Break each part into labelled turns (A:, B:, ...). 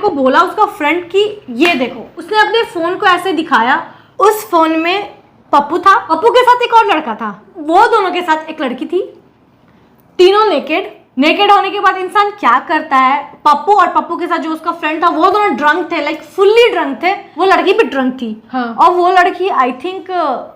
A: को बोला उसका फ्रेंड कि ये देखो, उसने अपने फोन को ऐसे दिखाया, उस फोन में पप्पू था, पप्पू के साथ एक और लड़का था, वो दोनों के साथ एक लड़की थी, तीनों नेकेड होने के बाद इंसान क्या करता है, पप्पू और पप्पू के साथ जो उसका फ्रेंड था वो दोनों ड्रंक थे, लाइक फुल्ली ड्रंक थे, वो लड़की भी ड्रंक थी।
B: हाँ।
A: और वो लड़की I think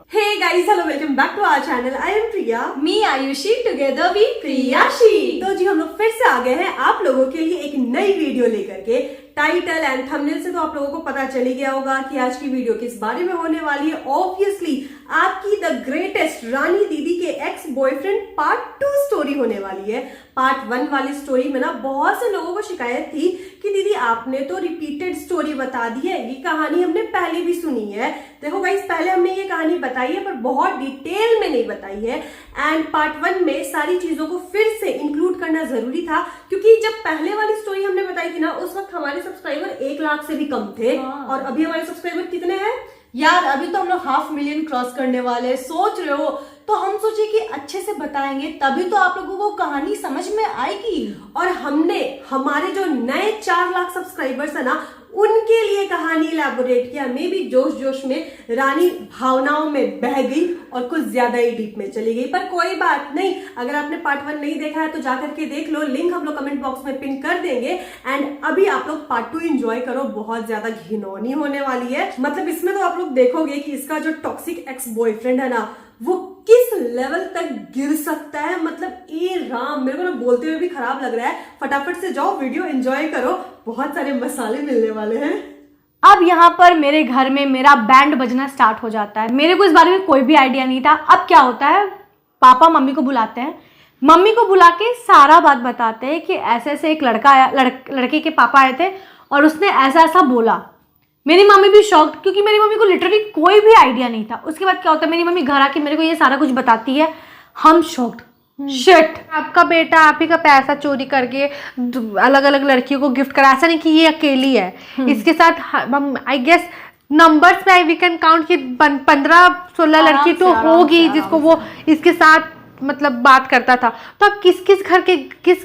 C: Hey guys, hello, welcome back to our channel. I am Priya.
A: Me Ayushi, together we
C: Priyashi. तो जी हम लोग फिर से आ गए हैं आप लोगों के लिए एक नई वीडियो लेकर के। टाइटल एंड थंबनेल से तो आप लोगों को पता चल ही गया होगा कि आज की वीडियो किस बारे में होने वाली है। ऑब्वियसली आपकी द ग्रेटेस्ट रानी दीदी के एक्स बॉयफ्रेंड पार्ट 2 स्टोरी होने वाली है। पार्ट 1 वाली स्टोरी में ना बहुत से लोगों को शिकायत थी कि दीदी आपने तो रिपीटेड स्टोरी बता दी है, ये कहानी हमने पहले भी सुनी है। देखो गाइस, पहले हमने ये कहानी बताई है पर बहुत डिटेल में नहीं बताई है, एंड पार्ट 1 में सारी चीजों को फिर से इंक्लूड करना जरूरी था, क्योंकि जब पहले वाली स्टोरी हमने बताई थी ना उस वक्त हमारे सब्सक्राइबर 1 लाख से भी कम थे। और अभी हमारे सब्सक्राइबर कितने हैं
A: यार? अभी तो हम लोग 500,000 क्रॉस करने वाले हैं, सोच रहे हो? तो हम सोचे कि अच्छे से बताएंगे तभी तो आप लोगों को कहानी समझ में आएगी।
C: और हमने हमारे जो नए 4 लाख सब्सक्राइबर्स है ना उनके लिए कहानी इलैबोरेट किया। मे भी जोश जोश में रानी भावनाओं में बह गई और कुछ ज्यादा ही डीप में चली गई, पर कोई बात नहीं। अगर आपने पार्ट 1 नहीं देखा है तो जाकर के देख लो, लिंक हम लोग कमेंट बॉक्स में पिन कर देंगे। एंड अभी आप लोग पार्ट 2 एंजॉय करो, बहुत ज्यादा घिनौनी होने वाली है। मतलब इसमें तो आप लोग देखोगे कि इसका जो टॉक्सिक एक्स बॉयफ्रेंड है ना वो किस लेवल तक गिर सकता है। मतलब ए राम, मेरे को ना बोलते हुए भी खराब लग रहा है। फटाफट से जाओ, वीडियो एंजॉय करो, बहुत सारे मसाले मिलने वाले हैं।
A: अब यहाँ पर मेरे घर में मेरा बैंड बजना स्टार्ट हो जाता है। मेरे को इस बारे में कोई भी आइडिया नहीं था। अब क्या होता है, पापा मम्मी को बुलाते हैं, मम्मी को बुला के सारा बात बताते हैं कि ऐसे ऐसे एक लड़का आया, लड़के के पापा आए थे और उसने ऐसा ऐसा बोला। मेरी मम्मी भी शॉक्ड, क्योंकि मेरी मम्मी को लिटरली कोई भी आइडिया नहीं था। उसके बाद क्या होता है, मेरी मम्मी घर आके मेरे को ये सारा कुछ बताती है, हम शॉक्ड। शिट,
B: आपका बेटा आप ही का पैसा चोरी करके अलग अलग लड़कियों को गिफ्ट करा, ऐसा नहीं कि ये अकेली है, इसके साथ हम आई गेस नंबर्स में वी कैन काउंट कि 15-16 लड़की तो होगी जिसको वो इसके साथ मतलब बात करता था। तो आप किस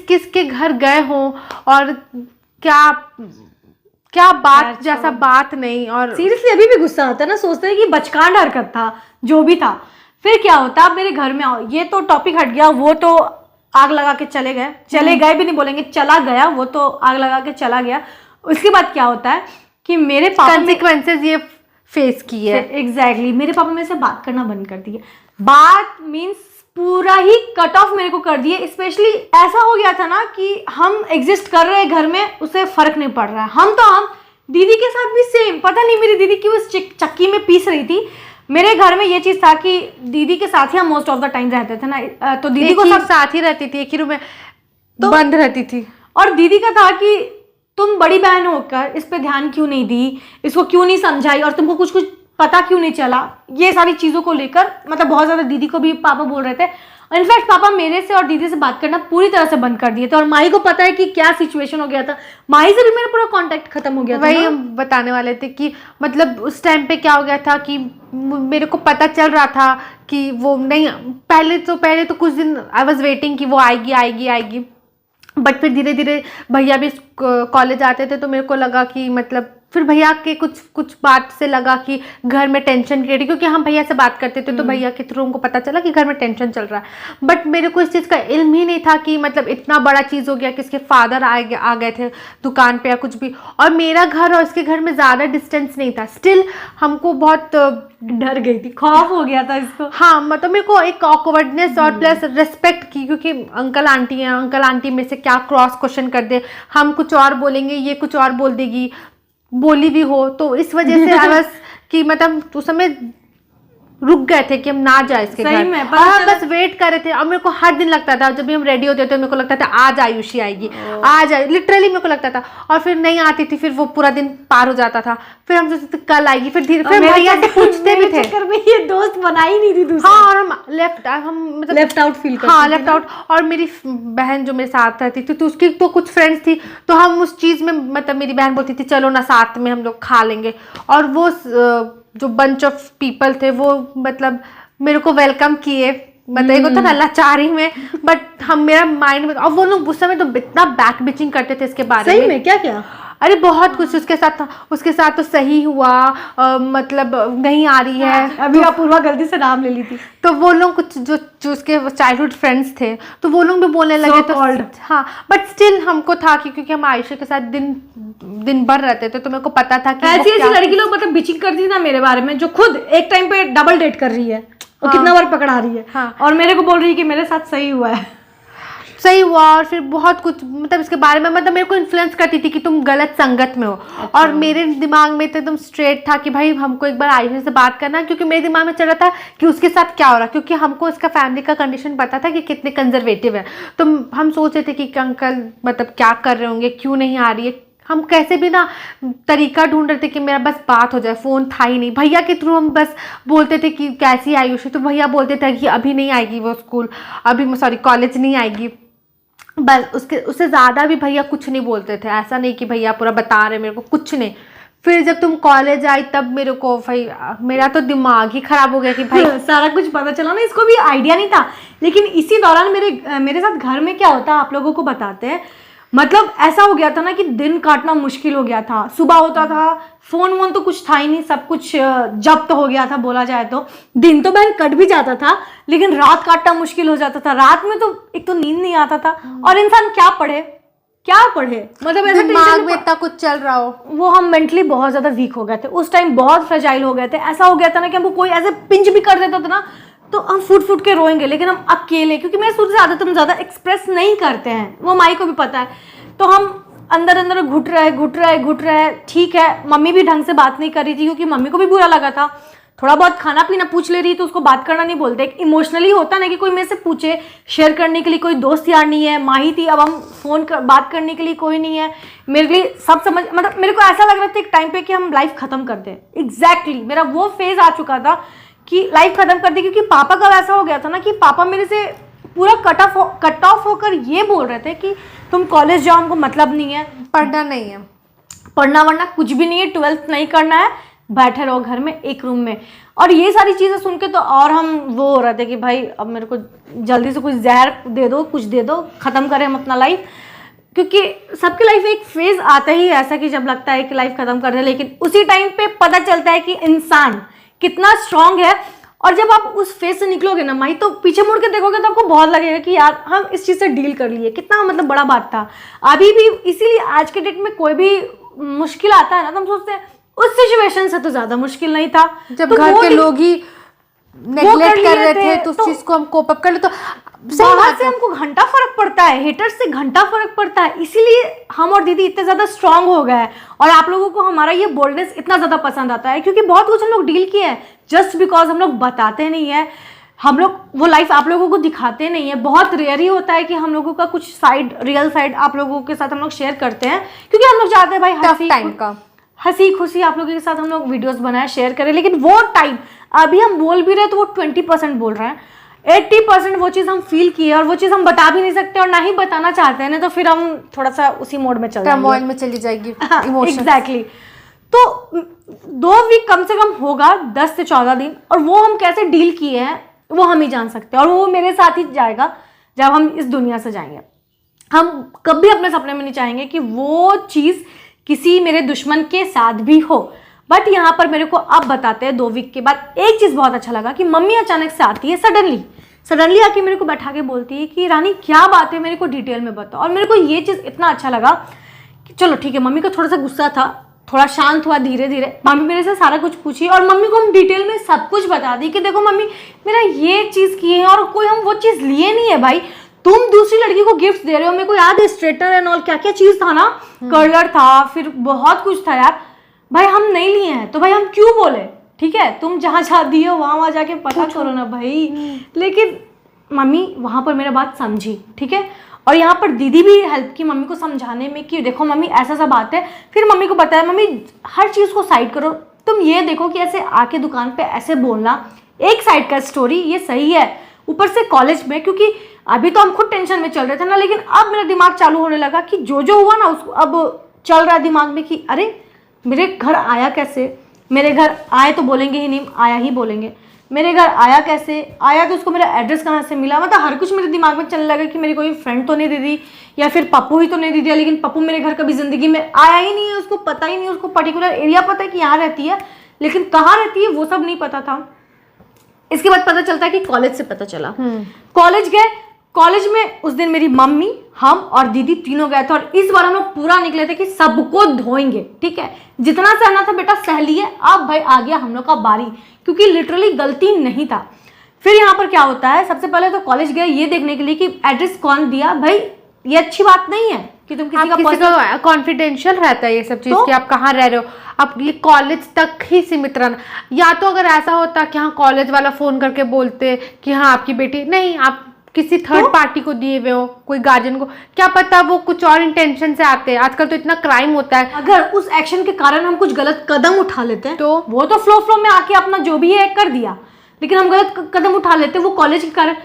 B: किस के घर गए हों और क्या बात जैसा बात नहीं। और
A: सीरियसली अभी भी गुस्सा आता है ना, सोचते हैं कि बचकान हरकत था, जो भी था। फिर क्या होता है, आप मेरे घर में आओ, ये तो टॉपिक हट गया, वो तो आग लगा के चले गए भी नहीं बोलेंगे, चला गया, वो तो आग लगा के चला गया। उसके बाद क्या होता है कि मेरे पापा
B: कॉन्सिक्वेंसेस ये फेस की है।
A: एग्जैक्टली, मेरे पापा मेरे से बात करना बंद कर दिए। बात मीन्स पूरा ही कट ऑफ मेरे को कर दिए। स्पेशली ऐसा हो गया था ना कि हम एग्जिस्ट कर रहे हैं घर में, उसे फर्क नहीं पड़ रहा है। हम दीदी के साथ भी सेम, पता नहीं मेरी दीदी क्यों इस चक्की में पीस रही थी। मेरे घर में ये चीज था कि दीदी के साथ ही हम मोस्ट ऑफ द टाइम रहते थे ना, तो दीदी को सब
B: साथ ही रहती थी, एक ही रूम में तो बंद रहती थी।
A: और दीदी का था कि तुम बड़ी बहन होकर इस पे ध्यान क्यों नहीं दी, इसको क्यों नहीं समझाई, और तुमको कुछ पता क्यों नहीं चला। ये सारी चीजों को लेकर मतलब बहुत ज्यादा दीदी को भी पापा बोल रहे थे। इनफैक्ट पापा मेरे से और दीदी से बात करना पूरी तरह से बंद कर दिए थे। और माही को पता है कि क्या सिचुएशन हो गया था, माही से भी मेरा पूरा कांटेक्ट खत्म हो गया था।
B: वही हम बताने वाले थे कि मतलब उस टाइम पे क्या हो गया था कि मेरे को पता चल रहा था कि वो नहीं, पहले तो कुछ दिन आई वॉज वेटिंग कि वो आएगी, बट फिर धीरे धीरे भैया भी कॉलेज आते थे तो मेरे को लगा कि मतलब फिर भैया के कुछ बात से लगा कि घर में टेंशन क्रिएट, क्योंकि हम भैया से बात करते थे तो भैया के थ्रू हमको पता चला कि घर में टेंशन चल रहा है। बट मेरे को इस चीज़ का इल्म ही नहीं था कि मतलब इतना बड़ा चीज़ हो गया कि इसके फादर आ गए थे दुकान पे या कुछ भी। और मेरा घर और इसके घर में ज़्यादा डिस्टेंस नहीं था, स्टिल हमको बहुत
A: डर गई थी, खौफ हो गया था इसको।
B: हाँ, मतलब मेरे को एक ऑकवर्डनेस और प्लस रिस्पेक्ट की, क्योंकि अंकल आंटी हैं, अंकल आंटी में से क्या क्रॉस क्वेश्चन कर दे, हम कुछ और बोलेंगे ये कुछ और बोल देगी, बोली भी हो, तो इस वजह से आवाज कि मतलब उस समय रुक गए थे कि हम ना जाए इसके घर में, और बस वेट कर रहे थे। और मेरे को हर दिन लगता था जब भी हम रेडी होते थे मेरे को लगता था आज आयुषी आएगी, आज आए, लिटरली मेरे को लगता था। और फिर नहीं आती थी, फिर वो पूरा दिन पार हो जाता था, फिर हम सोचते थे कल आएगी, फिर धीरे फिर भैया से पूछते भी थे।
A: चक्कर में ये दोस्त बना ही नहीं थी दूसरा।
B: हाँ, और हम मतलब
A: लेफ्ट आउट फील करते।
B: हाँ, लेफ्ट आउट। और मेरी बहन जो मेरे साथ रहती थी तो उसकी तो कुछ फ्रेंड्स थी, तो हम उस चीज़ में मतलब मेरी बहन बोलती थी चलो ना साथ में हम लोग खा लेंगे। और वो जो बंच ऑफ पीपल थे वो मतलब मेरे को वेलकम किए, मतलब एक होता ना लाचारी में, बट हम मेरा माइंड में। और वो लोग उस समय तो इतना बैक बिचिंग करते थे इसके बारे में।
A: सही में क्या
B: अरे बहुत कुछ उसके साथ तो सही हुआ, मतलब नहीं आ रही है।
A: अभी अपूर्वा गलती से नाम ले ली थी।
B: तो वो लोग कुछ जो उसके चाइल्डहुड फ्रेंड्स थे तो वो लोग भी बोलने लगे, तो हाँ, बट स्टिल हमको था कि क्योंकि हम आयुषी के साथ दिन भर रहते थे तो मेरे को पता था कि
A: ऐसी लड़की लोग मतलब बिचिंग करती थी ना मेरे बारे में, जो खुद एक टाइम पे डबल डेट कर रही है और कितना बार पकड़ा रही है।
B: हाँ।
A: और मेरे को बोल रही है कि मेरे साथ सही हुआ है।
B: सही हुआ, और फिर बहुत कुछ मतलब इसके बारे में मतलब मेरे को इन्फ्लुएंस करती थी कि तुम गलत संगत में हो।
A: अच्छा।
B: और मेरे दिमाग में तो एकदम स्ट्रेट था कि भाई हमको एक बार आयुषी से बात करना है, क्योंकि मेरे दिमाग में चल रहा था कि उसके साथ क्या हो रहा है, क्योंकि हमको इसका फैमिली का कंडीशन पता था कि कितने कंजर्वेटिव है। तो हम सोच रहे थे कि अंकल मतलब क्या कर रहे होंगे, क्यों नहीं आ रही है। हम कैसे भी ना तरीका ढूंढ रहे थे कि मेरा बस बात हो जाए। फ़ोन था ही नहीं, भैया के थ्रू हम बस बोलते थे कि कैसी आयुषी, तो भैया बोलते थे कि अभी नहीं आएगी वो स्कूल, अभी सॉरी कॉलेज नहीं आएगी, बस उससे ज़्यादा भी भैया कुछ नहीं बोलते थे। ऐसा नहीं कि भैया पूरा बता रहे मेरे को, कुछ नहीं। फिर जब तुम कॉलेज आई तब मेरे को भाई मेरा तो दिमाग ही ख़राब हो गया कि भाई
A: सारा कुछ पता चला ना। इसको भी आइडिया नहीं था, लेकिन इसी दौरान मेरे साथ घर में क्या होता है आप लोगों को बताते हैं। मतलब ऐसा हो गया था ना कि दिन काटना मुश्किल हो गया था। सुबह होता था, फोन वोन तो कुछ था ही नहीं, सब कुछ जब्त हो गया था बोला जाए तो। दिन तो बहन कट भी जाता था, लेकिन रात काटना मुश्किल हो जाता था। रात में तो एक तो नींद नहीं आता था, और इंसान क्या पढ़े मतलब ऐसा
B: दिमाग में इतना कुछ चल रहा हो।
A: वो हम मेंटली बहुत ज्यादा वीक हो गए थे उस टाइम, बहुत फ्रेजाइल हो गए थे। ऐसा हो गया था ना कि हमको कोई ऐसे पिंच भी कर देता था ना तो हम फुट के रोएंगे, लेकिन हम अकेले, क्योंकि मेरे शुरू से आदत हम ज्यादा एक्सप्रेस नहीं करते हैं, वो माई को भी पता है। तो हम अंदर घुट रहे। ठीक है, मम्मी भी ढंग से बात नहीं कर रही थी क्योंकि मम्मी को भी बुरा लगा था। थोड़ा बहुत खाना पीना पूछ ले रही तो उसको बात करना नहीं बोलते। एक इमोशनली होता ना कि कोई मेरे से पूछे, शेयर करने के लिए कोई दोस्त यार नहीं है। माही थी, अब हम बात करने के लिए कोई नहीं है। मेरे लिए सब समझ, मतलब मेरे को ऐसा लग रहा था एक टाइम पे कि हम लाइफ खत्म कर दें। एग्जैक्टली मेरा वो फेज आ चुका था कि लाइफ खत्म कर दी, क्योंकि पापा का ऐसा हो गया था ना कि पापा मेरे से पूरा कट ऑफ होकर ये बोल रहे थे कि तुम कॉलेज जाओ, हमको मतलब नहीं है,
B: पढ़ना नहीं है,
A: पढ़ना वरना कुछ भी नहीं है, 12th नहीं करना है, बैठे रहो घर में एक रूम में। और ये सारी चीज़ें सुन के तो और हम वो हो रहे थे कि भाई अब मेरे को जल्दी से कुछ जहर दे दो, कुछ दे दो, ख़त्म करें हम अपना लाइफ। क्योंकि सबकी लाइफ में एक फेज आता ही ऐसा कि जब लगता है कि लाइफ खत्म कर दे, लेकिन उसी टाइम पे पता चलता है कि इंसान कितना स्ट्रांग है। और जब आप उस फेज से निकलोगे ना माई, तो पीछे मुड़ के देखोगे तो आपको बहुत लगेगा कि यार हम इस चीज़ से डील कर लिए, कितना मतलब बड़ा बात था। अभी भी इसीलिए आज के डेट में कोई भी मुश्किल आता है ना तो हम सोचते हैं उस सिचुएशन से तो ज्यादा मुश्किल नहीं था,
B: जब
A: तो
B: घर के लोग ही नेगलेक्ट कर रहे थे तो उस चीज को हम कोप अप कर ले। तो
A: बाहर से हमको घंटा फर्क पड़ता है, हेटर्स से घंटा फर्क पड़ता है। इसीलिए हम और दीदी इतने ज्यादा स्ट्रांग हो गए हैं, और आप लोगों को हमारा ये बोल्डनेस इतना ज्यादा पसंद आता है, क्योंकि बहुत कुछ हम लोग डील किए हैं जस्ट बिकॉज हम लोग बताते नहीं है। हम लोग वो लाइफ आप लोगों को दिखाते नहीं है। बहुत रेयर ही होता है कि हम लोगों का कुछ साइड, रियल साइड आप लोगों के साथ हम लोग शेयर करते हैं, क्योंकि हम लोग चाहते हैं भाई हंसी खुशी आप लोगों के साथ हम लोग वीडियोस बनाए, शेयर करें। लेकिन वो टाइम अभी हम बोल भी रहे तो वो 20% बोल रहे हैं, 80% वो चीज़ हम फील किए और वो चीज़ हम बता भी नहीं सकते और ना ही बताना चाहते हैं, नहीं तो फिर हम थोड़ा सा उसी मोड में चल जाएंगे,
B: टर्मोइल में चली जाएगी
A: एग्जैक्टली। तो 2 वीक कम से कम होगा, 10 से 14 दिन, और वो हम कैसे डील किए हैं वो हम ही जान सकते हैं। और वो मेरे साथ ही जाएगा जब हम इस दुनिया से जाएंगे। हम कभी अपने सपने में नहीं चाहेंगे कि वो चीज़ किसी मेरे दुश्मन के साथ भी हो। बट यहाँ पर मेरे को अब बताते हैं 2 वीक के बाद एक चीज़ बहुत अच्छा लगा कि मम्मी अचानक से आती है, सडनली आके मेरे को बैठा के बोलती है कि रानी क्या बात है, मेरे को डिटेल में बताओ। और मेरे को ये चीज़ इतना अच्छा लगा कि चलो ठीक है, मम्मी को थोड़ा सा गुस्सा था, थोड़ा शांत हुआ धीरे धीरे। मम्मी मेरे से सारा कुछ पूछी और मम्मी को हम डिटेल में सब कुछ बता दी कि देखो मम्मी मेरा ये चीज़ की है और कोई हम वो चीज़ लिए नहीं है भाई, तुम दूसरी लड़की को गिफ्ट दे रहे हो। मेरे को याद है स्ट्रेटनर एंड ऑल क्या क्या चीज़ था ना, कर्लर था, फिर बहुत कुछ था यार, भाई हम नहीं लिए हैं तो भाई हम क्यों बोले, ठीक है तुम जहाँ जहाँ दिए हो वहाँ जाके पता करो ना भाई। लेकिन मम्मी वहाँ पर मेरा बात समझी, ठीक है। और यहाँ पर दीदी भी हेल्प की मम्मी को समझाने में कि देखो मम्मी ऐसा सा बात है। फिर मम्मी को बताया मम्मी हर चीज़ को साइड करो, तुम ये देखो कि ऐसे आके दुकान पे ऐसे बोलना एक साइड का स्टोरी, ये सही है। ऊपर से कॉलेज में, क्योंकि अभी तो हम खुद टेंशन में चल रहे थे ना, लेकिन अब मेरा दिमाग चालू होने लगा कि जो हुआ ना उसको अब चल रहा है दिमाग में कि अरे मेरे घर आया कैसे, मेरे घर आए तो बोलेंगे ही नहीं, आया ही बोलेंगे, मेरे घर आया कैसे, आया तो उसको मेरा एड्रेस कहाँ से मिला, मतलब हर कुछ मेरे दिमाग में चलने लगा कि मेरी कोई फ्रेंड तो नहीं दे दी या फिर पप्पू ही तो नहीं दे दिया। लेकिन पप्पू मेरे घर कभी ज़िंदगी में आया ही नहीं है, उसको पता ही नहीं, उसको पर्टिकुलर एरिया पता है कि यहाँ रहती है, लेकिन कहाँ रहती है वो सब नहीं पता था। इसके बाद पता चलता है कि कॉलेज से पता चला। कॉलेज गए, कॉलेज में उस दिन मेरी मम्मी, हम और दीदी तीनों गए थे, और इस बार हम लोग पूरा निकले थे कि सबको धोएंगे, ठीक है, जितना सहना था बेटा सह लिए, अब भाई आ गया हम लोग का बारी, क्योंकि लिटरली गलती नहीं था। फिर यहाँ पर क्या होता है, सबसे पहले तो कॉलेज गए ये देखने के लिए कि एड्रेस कौन दिया। भाई ये अच्छी बात नहीं है कि तुम किसी का
B: कॉन्फिडेंशियल रहता है ये सब चीज़ कि आप कहाँ रह रहे हो, अब ये कॉलेज तक ही सीमित रहना। या तो अगर ऐसा होता कि हाँ कॉलेज वाला फ़ोन करके बोलते कि हाँ आपकी बेटी, नहीं आप किसी थर्ड पार्टी को दिए हुए हो, कोई गार्जियन को, क्या पता वो कुछ और इंटेंशन से आते हैं। आजकल तो इतना क्राइम होता है,
A: अगर उस एक्शन के कारण हम कुछ गलत कदम उठा लेते हैं तो वो तो फ्लो में आके अपना जो भी है कर दिया, लेकिन हम गलत कदम उठा लेते हैं वो कॉलेज के कारण,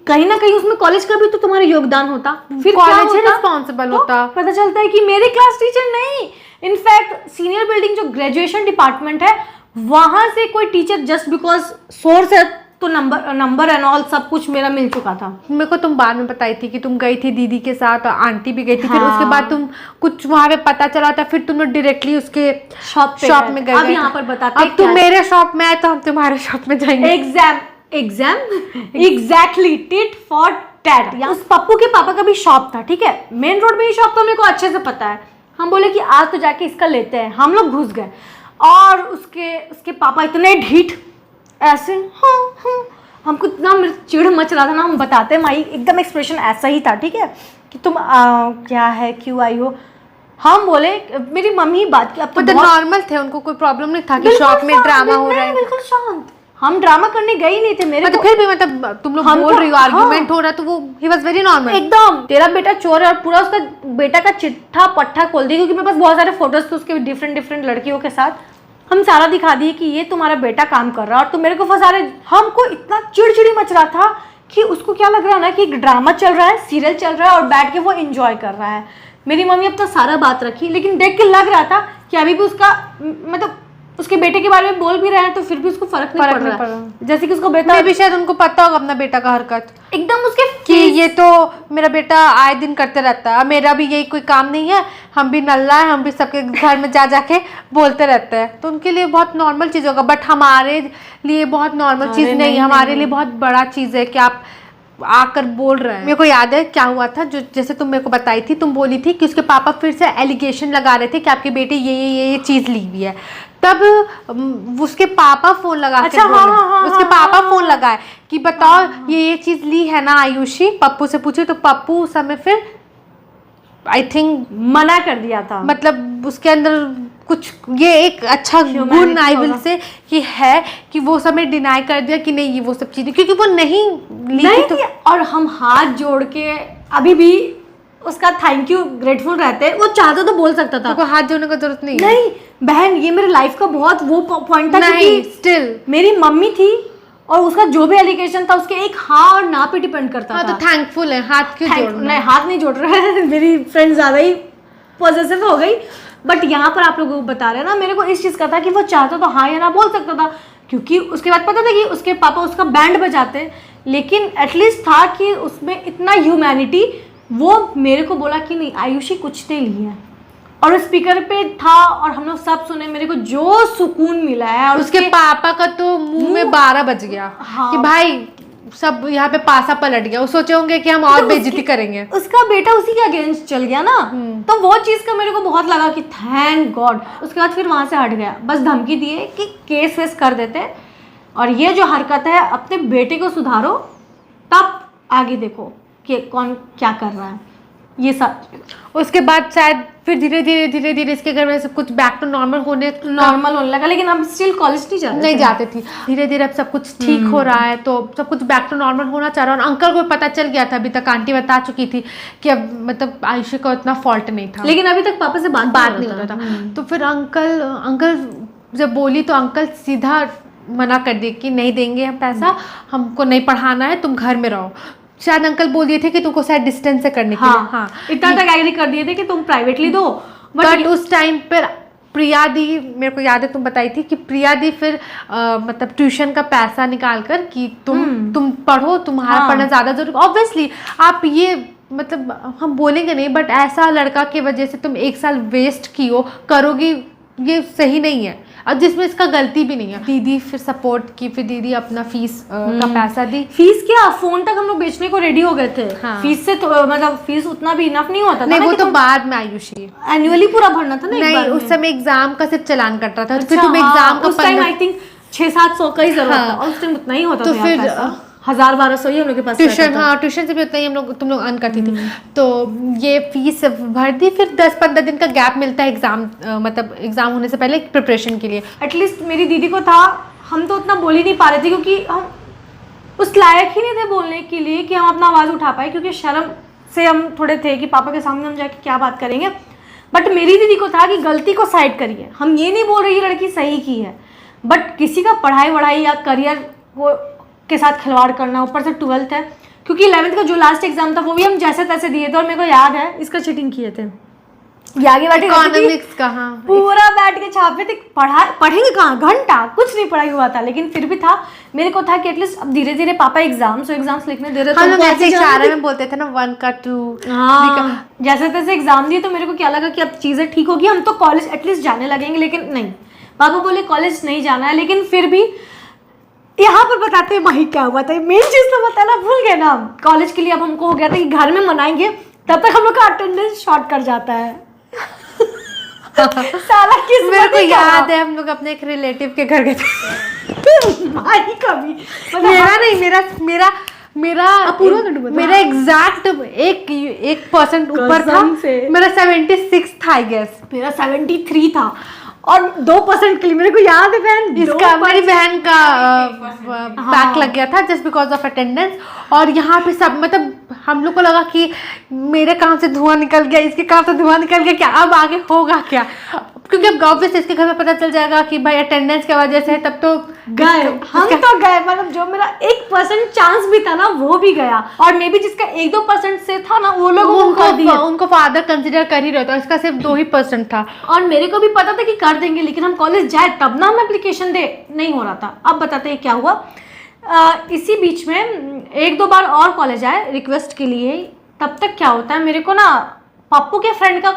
A: कहीं ना कहीं उसमें कॉलेज का भी तो तुम्हारा योगदान होता, फिर
B: कॉलेज ही रिस्पॉन्सिबल होता।
A: पता चलता है कि मेरे क्लास टीचर नहीं, इनफैक्ट सीनियर बिल्डिंग जो ग्रेजुएशन डिपार्टमेंट है वहां से कोई टीचर जस्ट बिकॉज सोर्स है तो नंबर एंड ऑल सब कुछ मेरा मिल चुका था।
B: मेरे को तुम बाद में बताई थी कि तुम गई थी दीदी के साथ, आंटी भी गई थी।
A: हाँ।
B: फिर उसके बाद तुम कुछ वहां पे पता चला था, फिर तुम डायरेक्टली उसके शॉप में गए।
A: अब यहाँ पर बताते
B: अब तुम मेरे शॉप में आए तो हम तुम्हारे शॉप में जाएंगे।
A: Exam exactly tit for tat. उस पप्पू के पापा का भी शॉप था, ठीक है, मेन रोड में ही शॉप, तो मेरे को अच्छे से पता है। हम बोले कि आज तो जाके इसका लेते हैं, हम लोग घुस गए और उसके पापा इतने ढीठ ऐसे, हाँ हमको इतना मेरे चिढ़ मच रहा था ना, हम बताते माई एकदम एक्सप्रेशन ऐसा ही था, ठीक है, कि तुम क्या है क्यों आई हो। हम बोले, मेरी मम्मी बात की, अब तो
B: नॉर्मल थे, उनको कोई प्रॉब्लम नहीं था कि शॉप में ड्रामा हो रहा है,
A: बिल्कुल शांत। हम ड्रामा करने गए ही नहीं थे। मेरे
B: फिर भी मतलब तुम लोग बोल रही हो आर्गुमेंट हो रहा, तो वो ही वाज वेरी नॉर्मल
A: एकदम। तेरा बेटा चोर है, और पूरा उसका बेटा का चिट्ठा पट्टा खोल दिया, क्योंकि मेरे पास बहुत सारे फोटोज थे उसके डिफरेंट लड़कियों के साथ, हम सारा दिखा दिए कि ये तुम्हारा बेटा काम कर रहा है और तुम मेरे को फंसा रहे। हमको इतना चिड़चिड़ी मच रहा था कि उसको क्या लग रहा है ना कि एक ड्रामा चल रहा है, सीरियल चल रहा है और बैठ के वो एंजॉय कर रहा है। मेरी मम्मी अब तो सारा बात रखी, लेकिन देख के लग रहा था कि अभी भी उसका मतलब उसके बेटे के बारे में बोल भी रहे हैं तो फिर भी उसको फर्क नहीं पड़ रहा। जैसे कि उसको बेटा
B: भी शायद उनको पता होगा अपना बेटा का हरकत
A: एकदम उसके
B: कि ये तो मेरा बेटा आए दिन करते रहता है, मेरा भी यही कोई काम नहीं है, हम भी नल्ला है, हम भी सबके घर में जाके बोलते रहते हैं, तो उनके लिए बहुत नॉर्मल चीज़ होगा। बट हमारे लिए बहुत नॉर्मल चीज़ नहीं, हमारे लिए बहुत बड़ा चीज़ है कि आप आकर बोल रहे हैं। मेरे को याद है क्या हुआ था, जो जैसे तुम मेरे को बताई थी, तुम बोली थी कि उसके पापा फिर से एलिगेशन लगा रहे थे कि आपके बेटे ये चीज़ ली हुई है। तब उसके पापा फोन लगा के उसके पापा फोन लगाए कि बताओ ये चीज़ ली है ना आयुषी, पप्पू से पूछे, तो पप्पू उस समय फिर आई थिंक
A: मना कर दिया था।
B: मतलब उसके अंदर कुछ ये एक अच्छा गुण आई विल से कि है कि वो समय डिनाई कर दिया कि नहीं ये वो सब चीजें, क्योंकि वो नहीं ली
A: तो। और हम हाथ जोड़ के अभी भी उसका थैंक यू ग्रेटफुल रहते हैं। वो चाहता तो बोल सकता था,
B: तो हाथ जोड़ने का जरूरत नहीं।
A: नहीं बहन, ये मेरे लाइफ का बहुत वो पॉइंट था
B: नहीं, स्टिल
A: मेरी मम्मी थी और उसका जो भी एलिगेशन था उसके एक हाँ और ना पे डिपेंड करता था।
B: तो थैंकफुल है, हाथ क्यों जोड़?
A: नहीं, हाथ नहीं जोड़ रहा है मेरी फ्रेंड ज्यादा ही पॉजिटिव हो गई। बट यहाँ पर आप लोगों को बता रहे हैं ना, मेरे को इस चीज़ का था कि वो चाहता तो हाँ या ना बोल सकता था, क्योंकि उसके बाद पता था कि उसके पापा उसका बैंड बजाते, लेकिन एटलीस्ट था कि उसमें इतना ह्यूमैनिटी। वो मेरे को बोला कि नहीं आयुषी कुछ नहीं ली है, और स्पीकर पे था और हम लोग सब सुने। मेरे को जो सुकून मिला है, और
B: उसके पापा का तो मुंह में 12 बज गया। हाँ। कि भाई सब यहाँ पे पासा पलट गया, वो सोचे होंगे कि हम और तो बेइज्जती करेंगे।
A: उसका बेटा उसी के अगेंस्ट चल गया ना, तो वो चीज का मेरे को बहुत लगा कि थैंक गॉड। उसके बाद फिर वहां से हट गया, बस धमकी दिए कि केस वेस कर देते, और ये जो हरकत है अपने बेटे को सुधारो, तब आगे देखो कि कौन क्या कर रहा है। ये सब
B: उसके बाद शायद फिर धीरे धीरे इसके घर में सब कुछ बैक टू नॉर्मल होने
A: लगा, लेकिन हम स्टिल कॉलेज नहीं
B: जाते थी। धीरे धीरे अब सब कुछ ठीक हो रहा है, तो सब कुछ बैक टू नॉर्मल होना चाह रहा है। और अंकल को पता चल गया था, अभी तक आंटी बता चुकी थी कि अब मतलब आयुषी का उतना फॉल्ट नहीं था,
A: लेकिन अभी तक पापा से बात
B: नहीं होता था। तो फिर अंकल जब बोली तो अंकल सीधा मना कर दिए कि नहीं देंगे हम पैसा, हमको नहीं पढ़ाना है, तुम घर में रहो। शायद अंकल बोल दिए थे कि तुमको शायद डिस्टेंस से करने के लिए,
A: इतना तक एग्री कर दिए थे कि तुम प्राइवेटली दो।
B: बट उस टाइम पर प्रिया दी, मेरे को याद है तुम बताई थी कि प्रिया दी फिर मतलब ट्यूशन का पैसा निकाल कर कि तुम पढ़ो, तुम्हारा पढ़ना ज़्यादा जरूरी। ऑब्वियसली आप ये मतलब हम बोलेंगे नहीं, बट ऐसा लड़का की वजह से तुम 1 साल वेस्ट की हो करोगी, ये सही नहीं है, और जिसमें इसका गलती भी नहीं है। दीदी फिर सपोर्ट की, फिर दीदी अपना फीस का पैसा दी।
A: फीस क्या, फोन तक हम लोग बेचने को रेडी हो गए थे।
B: हाँ।
A: फीस से तो मतलब फीस उतना भी इनफ नहीं होता था।
B: नहीं,
A: ना
B: वो
A: कि
B: तो बाद में आयुषी,
A: एनुअली पूरा भरना था ना एक
B: नहीं
A: बार में।
B: उस समय एग्जाम का सिर्फ चलान कट रहा था।
A: अच्छा,
B: फिर तुम एग्जाम का
A: उस टाइम आई थिंक 600-700 का ही जरूरत था, और उस टाइम उतना ही होता
B: तो
A: था।
B: फिर
A: 1000-1200 ही हम लोग के पास
B: ट्यूशन, हाँ ट्यूशन से भी उतना ही तुम लोग अर्न करती थी। तो ये फीस भर दी, फिर 10-15 दिन का गैप मिलता है एग्जाम, मतलब एग्जाम होने से पहले प्रिपरेशन के लिए।
A: एटलीस्ट मेरी दीदी को था, हम तो उतना बोल ही नहीं पा रहे थे क्योंकि हम उस लायक ही नहीं थे बोलने के लिए कि हम अपना आवाज़ उठा पाए, क्योंकि शर्म से हम थोड़े थे कि पापा के सामने हम जाके क्या बात करेंगे। बट मेरी दीदी को था कि गलती को साइड करिए, हम ये नहीं बोल रहे ये लड़की सही की है, बट किसी का पढ़ाई वढ़ाई या करियर वो के साथ खिलवाड़ करना, ऊपर से 12th है, क्योंकि 11th का जो लास्ट एग्जाम था वो भी हम जैसे तैसे दिए थे, और मेरे को याद है इसका चीटिंग किए थे। ये आगे बैठे
B: इकोनॉमिक्स का, हाँ
A: पूरा बैठ के छापे थे, पढ़ेंगे कहाँ, घंटा कुछ नहीं पढ़ाई हुआ था, लेकिन फिर भी था, मेरे को था कि एटलीस्ट अब धीरे धीरे पापा एग्जाम्स लिखने दे रहे थे।
B: हम लोग ऐसे इशारे में बोलते थे ना 1 का 2।
A: हाँ, जैसे तैसे एग्जाम दिए, तो मेरे को क्या लगा कि अब चीजें ठीक होगी, हम तो कॉलेज एटलीस्ट जाने लगेंगे, लेकिन नहीं, पापा बोले कॉलेज नहीं जाना है। लेकिन फिर भी यहाँ पर बताते हैं भाई क्या हुआ था, मेन चीज तो बताना भूल गए ना। कॉलेज के लिए अब हमको हो गया था कि घर में मनाएंगे, तब तक हम लोग का अटेंडेंस शॉर्ट कर जाता है। साला किस
B: मेरे को याद है हम लोग अपने एक रिलेटिव के घर गए थे।
A: भाई कभी
B: मेरा नहीं, मेरा एग्जैक्ट 1% ऊपर था, मेरा 76 था आई गेस,
A: मेरा 73 था, और 2% के लिए मेरे को याद है बहन,
B: इसका मेरी बहन का बैक लग गया था जस्ट बिकॉज ऑफ अटेंडेंस। और यहाँ पे सब मतलब हम लोग को लगा कि मेरे काम से धुआं निकल गया, इसके काम से धुआं निकल गया, क्या अब आगे होगा क्या, क्योंकि अब ऑब्वियसली इसके घर में पता चल जाएगा कि भाई अटेंडेंस की वजह से, तब तो
A: गए हम तो गए, मतलब जो मेरा 1% चांस भी था ना वो भी गया, और मे बी जिसका 1-2% से था ना वो लोग
B: उनको फादर कंसिडर कर ही रहे थे, इसका सिर्फ 2% था।
A: और मेरे को भी पता था कि कर देंगे, लेकिन हम कॉलेज जाए तब ना हम एप्लीकेशन दे, नहीं हो रहा था। अब बताते हैं क्या हुआ। इसी बीच में 1-2 बार और कॉलेज आए रिक्वेस्ट के लिए, तब तक क्या होता है, मेरे को ना पप्पू के फ्रेंड का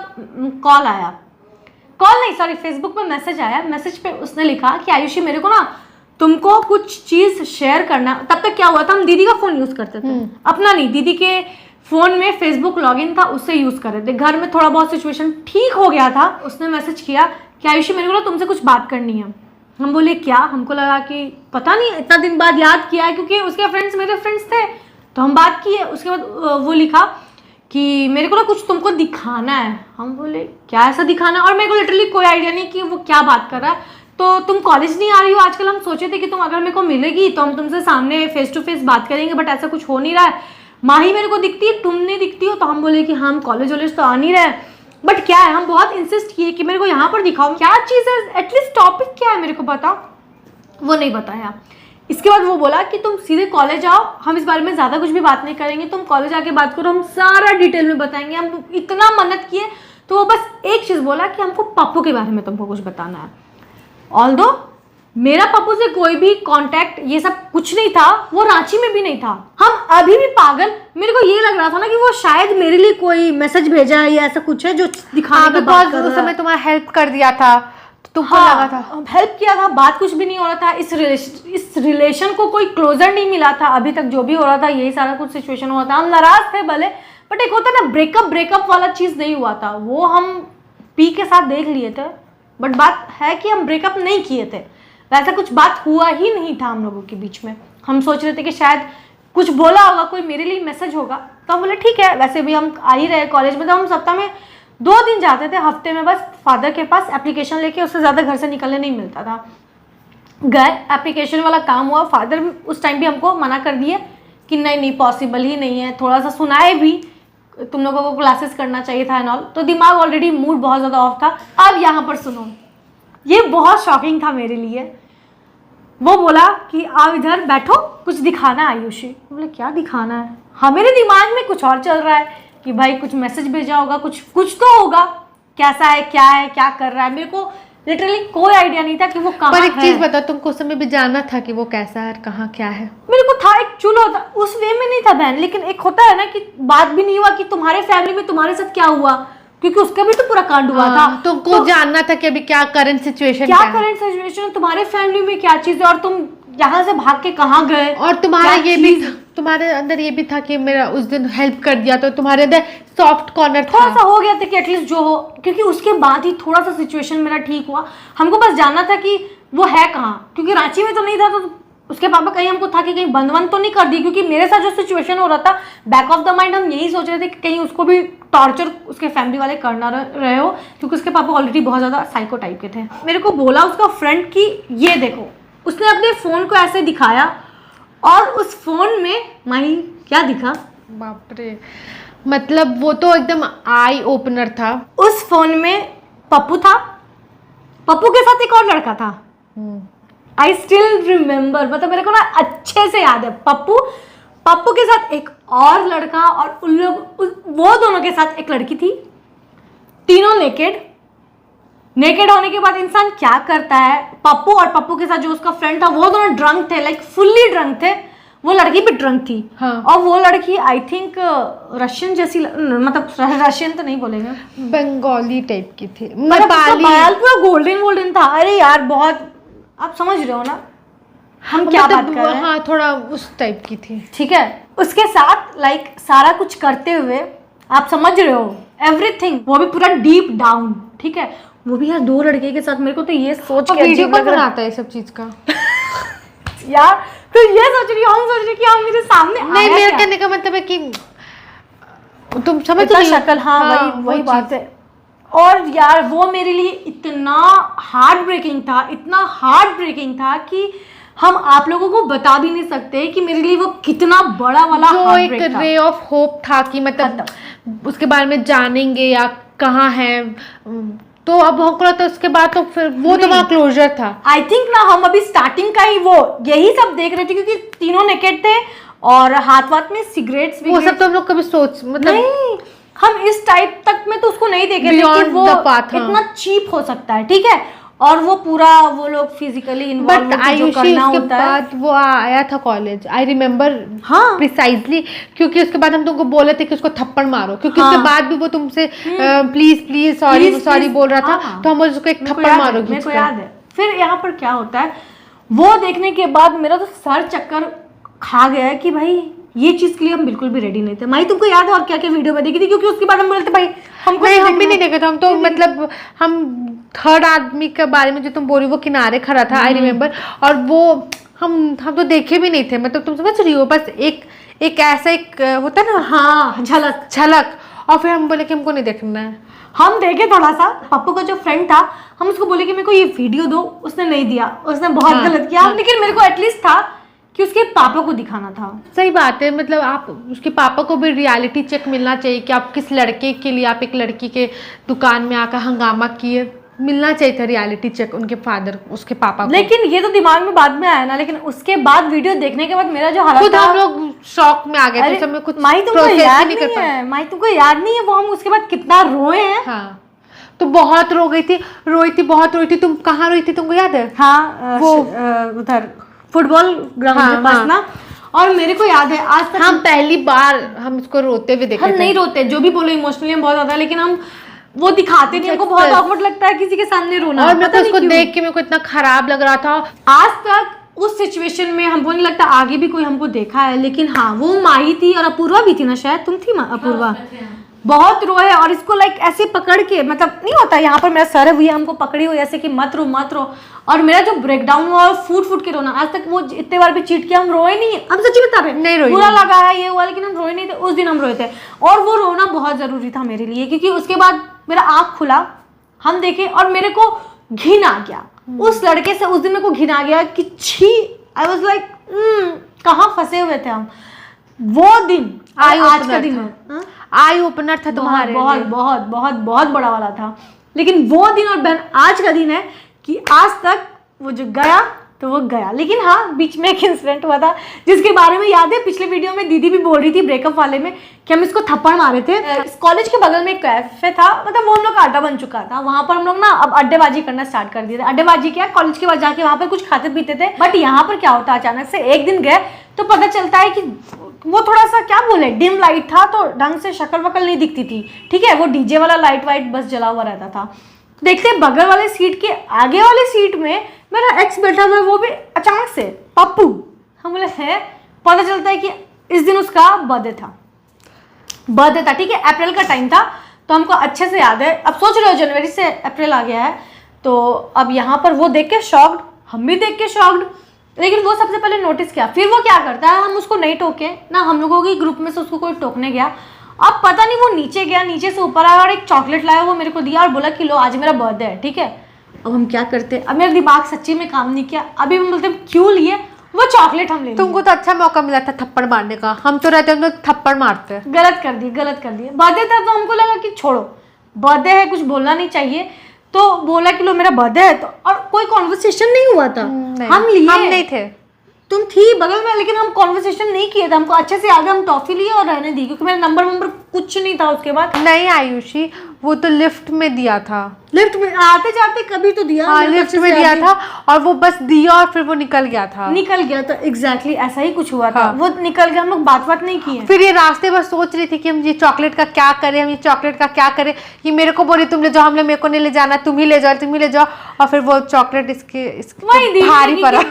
A: कॉल आया, फेसबुक में मैसेज आया। मैसेज पे उसने लिखा कि आयुषी मेरे को ना तुमको कुछ चीज शेयर करना। तब तक क्या हुआ था, हम दीदी का फोन यूज करते थे, अपना नहीं, दीदी के फोन में फेसबुक लॉगिन था, उससे यूज कर रहे थे। घर में थोड़ा बहुत सिचुएशन ठीक हो गया था, उसने मैसेज किया कि आयुषी मेरे को ना तुमसे कुछ बात करनी है। हम बोले क्या, हमको लगा कि पता नहीं इतना दिन बाद याद किया है, क्योंकि उसके फ्रेंड्स मेरे फ्रेंड्स थे, तो हम बात किए। उसके बाद वो लिखा कि मेरे को ना कुछ तुमको दिखाना है। हम बोले क्या ऐसा दिखाना, और मेरे को लिटरली कोई आइडिया नहीं कि वो क्या बात कर रहा है। तो तुम कॉलेज नहीं आ रही हो आजकल, हम सोचे थे कि तुम अगर मेरे को मिलेगी तो हम तुमसे सामने फेस टू फेस बात करेंगे, बट ऐसा कुछ हो नहीं रहा है। माही मेरे को दिखती है, तुम नहीं दिखती हो। तो हम बोले कि हम कॉलेज वॉलेज तो आ नहीं रहे, बट क्या है, हम बहुत इंसिस्ट किए कि मेरे को यहाँ पर दिखाओ, क्या चीज़ है, एटलीस्ट टॉपिक क्या है मेरे को बताओ। वो नहीं बताया। इसके बाद वो बोला कि तुम सीधे कॉलेज आओ, हम इस बारे में ज़्यादा कुछ भी बात नहीं करेंगे, तुम कॉलेज आके बात करो, हम सारा डिटेल में बताएंगे। हम इतना मन्नत किए, तो वो बस एक चीज़ बोला कि हमको पप्पू के बारे में तुमको कुछ बताना है। ऑल्दो मेरा पप्पू से कोई भी कांटेक्ट ये सब कुछ नहीं था, वो रांची में भी नहीं था। हम अभी भी पागल, मेरे को ये लग रहा था ना कि वो शायद मेरे लिए कोई मैसेज भेजा है या ऐसा कुछ है जो दिखाने का बात कर रहा है।
B: उस समय तुम्हारा हेल्प कर दिया था, तुमको लगा था
A: हेल्प किया था, बात कुछ भी नहीं हो रहा था। इस रिलेशन को कोई क्लोजर नहीं मिला था अभी तक। जो भी हो रहा था यही सारा कुछ सिचुएशन हुआ था। हम नाराज थे भले, बट एक होता ना ब्रेकअप वाला चीज़ नहीं हुआ था, वो हम पी के साथ देख लिए थे, बट बात है कि हम ब्रेकअप नहीं किए थे। वैसा कुछ बात हुआ ही नहीं था हम लोगों के बीच में। हम सोच रहे थे कि शायद कुछ बोला होगा, कोई मेरे लिए मैसेज होगा, तो हम बोले ठीक है, वैसे भी हम आ ही रहे कॉलेज में। तो हम सप्ताह में 2 दिन जाते थे, हफ्ते में बस फादर के पास एप्लीकेशन लेके, उससे ज़्यादा घर से निकलने नहीं मिलता था। गए, एप्लीकेशन वाला काम हुआ। फादर उस टाइम भी हमको मना कर दिए कि नहीं पॉसिबल ही नहीं है। थोड़ा सा सुनाए भी, तुम लोगों को क्लासेस करना चाहिए था एंड ऑल। तो दिमाग ऑलरेडी मूड बहुत ज़्यादा ऑफ था। अब यहाँ पर सुनो, ये बहुत शॉकिंग था मेरे लिए। वो बोला कि आओ इधर बैठो, कुछ दिखाना है आयुषी। बोले क्या दिखाना है? हाँ, मेरे दिमाग में कुछ और चल रहा है कि भाई कुछ मैसेज भेजा होगा, कुछ तो होगा। कैसा है, क्या कर रहा है, मेरे को लिटरली कोई आइडिया नहीं था कि वो कहाँ
B: पर एक
A: है।
B: चीज बताओ, तुमको उस समय भी जानना था कि वो कैसा है, कहाँ क्या है?
A: मेरे को था, एक चुल होता उस वे में नहीं था बहन, लेकिन एक होता है ना कि बात भी नहीं हुआ कि तुम्हारे फैमिली में तुम्हारे साथ क्या हुआ, क्योंकि उसका भी तो पूरा कांड हुआ था।
B: तुमको जानना था कि अभी क्या करंट सिचुएशन
A: क्या करंट सिचुएशन, तुम्हारे फैमिली में क्या चीज है, और तुम यहाँ से भाग के कहाँ गए,
B: और तुम्हारा ये भी तुम्हारे अंदर ये भी था कि मेरा उस दिन हेल्प कर दिया, तो तुम्हारे अंदर सॉफ्ट कॉर्नर
A: थोड़ा सा हो गया था कि एटलीस्ट जो हो, क्योंकि उसके बाद ही थोड़ा सा सिचुएशन मेरा ठीक हुआ। हमको बस जानना था कि वो है कहाँ, क्योंकि रांची में तो नहीं था, तो उसके पापा कहीं हमको था कि कहीं बंद वंद तो नहीं कर दी, क्योंकि मेरे साथ जो सिचुएशन हो रहा था बैक ऑफ द माइंड हम यही सोच रहे थे कि कहीं उसको भी टॉर्चर उसके फैमिली वाले करना रहे हो, क्योंकि उसके पापा ऑलरेडी बहुत ज़्यादा साइको टाइप के थे। मेरे को बोला उसका फ्रेंड कि ये देखो, उसने अपने फ़ोन को ऐसे दिखाया और उस फोन में माही क्या दिखा,
B: बाप रे, मतलब वो तो एकदम आई ओपनर था।
A: उस फोन में पप्पू था, पप्पू के साथ एक और लड़का था। आई स्टिल रिमेम्बर, मतलब मेरे को ना अच्छे से याद है, पप्पू के साथ एक और लड़का, और उन लोग वो दोनों के साथ एक लड़की थी, तीनों नेकेड होने के बाद इंसान क्या करता है, पप्पू और पप्पू के साथ जो उसका फ्रेंड था वो दोनों ड्रंक थे, लाइक फुल्ली ड्रंक थे, वो लड़की भी ड्रंक थी।
B: हाँ।
A: और वो लड़की आई थिंक रशियन जैसी, मतलब रशियन तो नहीं बोलेंगे,
B: बंगाली टाइप की थी,
A: मतलब उसका
B: नेपाली,
A: बाल पूरा गोल्डन था। अरे यार बहुत, आप समझ रहे हो ना हम क्या बात कर रहे हैं।
B: हाँ, थोड़ा उस टाइप की थी।
A: ठीक है, उसके साथ लाइक सारा कुछ करते हुए, आप समझ रहे हो, एवरीथिंग, वो भी पूरा डीप डाउन। ठीक है, वो भी यार दो लड़के के साथ। मेरे को तो ये सोच के
B: वीडियो
A: अजीब
B: कौन
A: लग रहा
B: बनाता है सब चीज का?
A: यार, तो ये सोच रही हम सोच रहे कि हम मेरे सामने
B: नहीं, मेरे कहने का मतलब है कि तुम समझ
A: इतना
B: रही हो?
A: शक्ल, हाँ वही बात है। और यार वो मेरे लिए इतना हार्ट ब्रेकिंग था कि हम आप लोगों को बता भी नहीं सकते कि मेरे लिए वो कितना बड़ा वाला
B: जो
A: हार्ट
B: एक
A: ब्रेक था।
B: रे ऑफ होप था कि मतलब उसके बारे में जानेंगे या कहाँ है, तो अब हमको लगता है उसके बाद तो फिर वो तुम्हारा क्लोजर था।
A: आई थिंक ना हम अभी स्टार्टिंग का ही वो यही सब देख रहे थे, क्योंकि तीनों नेकेड थे और हाथ में सिगरेट्स,
B: वो सब तो हम लोग कभी सोच मतलब
A: नहीं, हम इस टाइप तक में तो उसको नहीं देखे थे कि वो इतना चीप हो सकता है। ठीक है, और वो पूरा वो लोग फिजिकली इन्वॉल्व जो करना होता है।
B: बाद वो आया था कॉलेज, आई रिमेम्बर
A: हाँ
B: प्रिसाइजली, क्योंकि उसके बाद हम तुमको बोले थे कि उसको थप्पड़ मारो, क्योंकि
A: हाँ।
B: उसके बाद भी वो तुमसे प्लीज सॉरी बोल रहा था।
A: हाँ।
B: तो हम उसको एक थप्पड़ मारो।
A: मेरे को याद है। फिर यहाँ पर क्या होता है, वो देखने के बाद मेरा तो सर चक्कर खा गया है कि भाई ये चीज के लिए हम बिल्कुल भी रेडी नहीं थे। माही तुमको याद है और क्या क्या वीडियो में देखी थी, क्योंकि उसके बाद हम बोलते भाई
B: हम भी नहीं देखे थे। हम तो मतलब हम थर्ड आदमी के बारे में जो तुम बोल रही वो किनारे खड़ा था, आई रिमेम्बर, और वो हम तो देखे भी नहीं थे। मतलब तुम समझ रही हो, बस एक ऐसा एक होता है ना,
A: हाँ झलक,
B: और फिर हम बोले कि हमको नहीं देखना है।
A: हम देखे थोड़ा सा। पप्पू का जो फ्रेंड था, हम उसको बोले कि मेरे को ये वीडियो दो, उसने नहीं दिया, उसने बहुत गलत किया। लेकिन मेरे को एटलीस्ट था कि उसके पापा को दिखाना था।
B: सही बात है, मतलब आप उसके पापा को भी रियलिटी चेक मिलना चाहिए कि आप किस लड़के के लिए आप एक लड़की के दुकान में आकर हंगामा किए, मिलना चाहिए था रियलिटी चेक उनके फादर, उसके पापा को।
A: लेकिन ये तो दिमाग में बाद में आया ना, लेकिन उसके बाद वीडियो देखने के बाद मेरा जो हालत
B: खुद
A: था,
B: हम लोग शॉक में आ गए थे, समय कुछ
A: माही तुमको याद नहीं है, माही तुमको याद नहीं है वो हम उसके बाद कितना रोए हैं।
B: हाँ, तो बहुत रोई थी। तुम कहाँ रोई थी, तुमको याद है?
A: हाँ, वो उधर फुटबॉल ग्राउंड के पास ना। और मेरे को याद है आज तक
B: हम पहली बार हम इसको रोते हुए देखे
A: हम
B: थे।
A: नहीं रोते, जो भी बोलो इमोशनली हम बहुत ज्यादा, लेकिन हम वो दिखाते नहीं, हमको बहुत ऑकवर्ड लगता है किसी के सामने रोना।
B: और मेरे को उसको देख के मेरे को इतना खराब लग रहा था।
A: आज तक उस सिचुएशन में हमको नहीं लगता आगे भी कोई हमको देखा है, लेकिन हाँ वो माही थी और अपूर्वा भी थी ना, शायद तुम थी अपूर्वा। बहुत रोए और इसको लाइक ऐसे पकड़ के, मतलब नहीं होता यहाँ पर मेरा सर है वो हमको पकड़ी हुई ऐसे कि मत रो, और मेरा जो ब्रेकडाउन हुआ और फूट के रोना, आज तक वो इतने बार भी चीट किया हम रोए नहीं। हम सच्ची बता रहे
B: नहीं रोए,
A: बुरा लगा है ये हुआ, लेकिन हम रोए नहीं थे। उस दिन हम रोए थे और वो रोना बहुत जरूरी था मेरे लिए, क्योंकि उसके बाद मेरा आँख खुला, हम देखे और मेरे को घिन आ गया उस लड़के से। उस दिन मेरे को घिन आ गया कि छी, आई वॉज लाइक कहाँ फंसे हुए थे हम। वो दिन आज का दिन है,
B: आई ओपनर था तुम्हारे,
A: बहुत बड़ा वाला था। लेकिन वो दिन और बहन आज का दिन है कि आज तक वो जो गया तो वो गया। लेकिन हाँ, बीच में एक इंसिडेंट हुआ था जिसके बारे में याद है, पिछले वीडियो में दीदी भी बोल रही थी ब्रेकअप वाले में कि हम इसको थप्पड़ मारे थे। इस कॉलेज के बगल में एक कैफे था, मतलब वो हम लोग का अड्डा बन चुका था। वहां पर हम लोग ना अब अड्डेबाजी करना स्टार्ट कर दिए थे। अड्डेबाजी क्या, कॉलेज के बाद जाके वहां पर कुछ खाते पीते थे। बट यहाँ पर क्या होता है, अचानक से एक दिन गए तो पता चलता है कि वो थोड़ा सा क्या बोले, डिम लाइट था, तो ढंग से शक्ल वकल नहीं दिखती थी। ठीक है, वो डीजे वाला लाइट वाइट बस जला हुआ रहता था। देखते बगल वाले सीट के आगे वाले सीट में मेरा एक्स बैठा हुआ है, वो भी अचानक से पप्पू। हम बोले है, पता चलता है कि इस दिन उसका बर्थडे था। ठीक है, अप्रैल का टाइम था, तो हमको अच्छे से याद है। अब सोच रहे हो जनवरी से अप्रैल आ गया है, तो अब यहाँ पर वो देख के शॉक्ड, हम भी देख के शॉक्ड। लेकिन वो सबसे पहले नोटिस किया, फिर वो क्या करता है, हम उसको नहीं टोके ना, हम लोगों के ग्रुप में से उसको कोई टोकने गया। अब पता नहीं वो नीचे गया, नीचे से ऊपर आया और एक चॉकलेट लाया, वो मेरे को दिया और बोला कि लो आज मेरा बर्थडे है। ठीक है, अब हम क्या करते, अब मेरा दिमाग सच्ची में काम नहीं किया। अभी हम बोलते क्यों लिए, वो चॉकलेट हम ले लिए।
B: तुमको तो अच्छा मौका मिला था थप्पड़ मारने का, हम तो रहते हम तो थप्पड़ मारते।
A: गलत कर दिए। बर्थडे था तो हमको लगा कि छोड़ो, बर्थडे है, कुछ बोलना नहीं चाहिए, तो बोला कि लो मेरा बर्थडे है। तो और कोई कॉन्वर्सेशन नहीं हुआ था, हम
B: नहीं थे,
A: तुम थी बगल में, लेकिन हम कॉन्वर्सेशन नहीं किए थे। हमको अच्छे से याद है, हम टॉफी लिए और रहने दी, क्योंकि मेरा नंबर कुछ नहीं था उसके बाद।
B: नहीं आयुषी, वो तो लिफ्ट में दिया था,
A: लिफ्ट में आते जाते कभी तो दिया।
B: हाँ, लिफ्ट में दिया था और वो बस दिया और फिर वो निकल गया था।
A: एग्जैक्टली ऐसा ही कुछ हुआ था। वो निकल गया, हम लोग बात नहीं किए।
B: फिर ये रास्ते बस सोच रही थी कि हम ये चॉकलेट का क्या करें, ये मेरे को बोली तुम ले जाओ, हमने मेरे को नहीं ले जाना, तुम ही ले जाओ। और फिर वो चॉकलेट इसके भारी पड़ा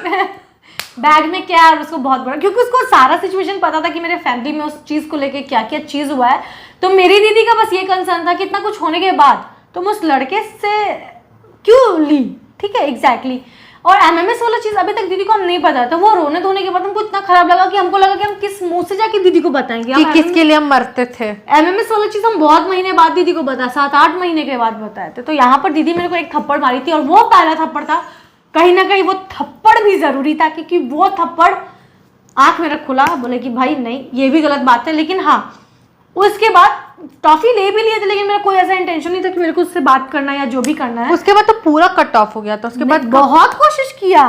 A: बैग में क्या है, उसको बहुत बड़ा, क्योंकि उसको सारा सिचुएशन पता था कि मेरे फैमिली में उस चीज को लेके क्या क्या चीज हुआ है। तो मेरी दीदी का बस ये कंसर्न था कि इतना कुछ होने के बाद तुम उस लड़के से क्यों ली। ठीक है, एग्जैक्टली। और एमएमएस वाला चीज अभी तक दीदी को हम नहीं पता था। वो रोने धोने के बाद हमको इतना खराब लगा कि हमको लगा कि हम किस मुंह से जाके दीदी को बताएंगे
B: कि किसके लिए हम मरते थे।
A: एमएमएस वाला चीज हम बहुत महीने बाद दीदी को बताया, 7-8 महीने के बाद बताए थे। तो यहाँ पर दीदी मेरे को एक थप्पड़ मारी थी, और वो पहला थप्पड़ था। कहीं ना कहीं वो थप्पड़ भी जरूरी था, क्योंकि वो थप्पड़ आंख मेरा खुला, बोले कि भाई नहीं, ये भी गलत बात है। लेकिन हाँ, उसके बाद टॉफी ले भी लिए थे, लेकिन मेरा कोई ऐसा इंटेंशन नहीं था कि मेरे को उससे बात करना या जो भी करना है।
B: उसके बाद तो पूरा कट ऑफ हो गया था। उसके बाद
A: बहुत कोशिश किया,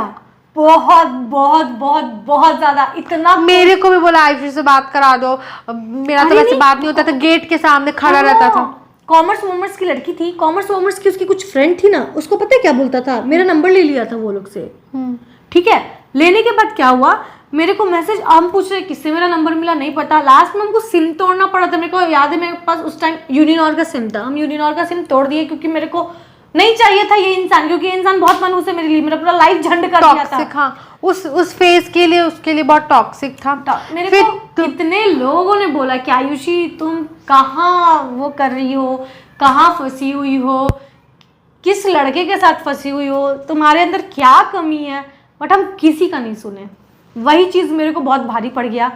A: बहुत ज्यादा, इतना
B: मेरे को भी बोला आयुषी से बात करा दो, मेरा तो वैसे बात नहीं होता था, गेट के सामने खड़ा रहता था।
A: कॉमर्स की लड़की थी, कॉमर्स की उसकी कुछ फ्रेंड थी ना, उसको पता है क्या बोलता था, मेरा नंबर ले लिया था वो लोग से। ठीक है, लेने के बाद क्या हुआ, मेरे को मैसेज, हम पूछ रहे किससे मेरा नंबर मिला नहीं पता। लास्ट में हमको सिम तोड़ना पड़ा था। मेरे को याद है, मेरे पास उस टाइम यूनिनॉर का सिम था, हम यूनिनॉर का सिम तोड़ दिए, क्योंकि मेरे को नहीं चाहिए था ये इंसान, क्योंकि ये इंसान बहुत मनहूस है मेरे लिए, मेरा पूरा लाइफ झंड कर दिया था।
B: हाँ, उस फेज के लिए उसके लिए बहुत टॉक्सिक था।
A: मेरे को कितने लोगों ने बोला कि आयुषी तुम कहाँ वो कर रही हो, कहाँ फंसी हुई हो, किस लड़के के साथ फंसी हुई हो, तुम्हारे अंदर क्या कमी है। बट हम किसी का नहीं सुने। वही चीज़ मेरे को बहुत भारी पड़ गया।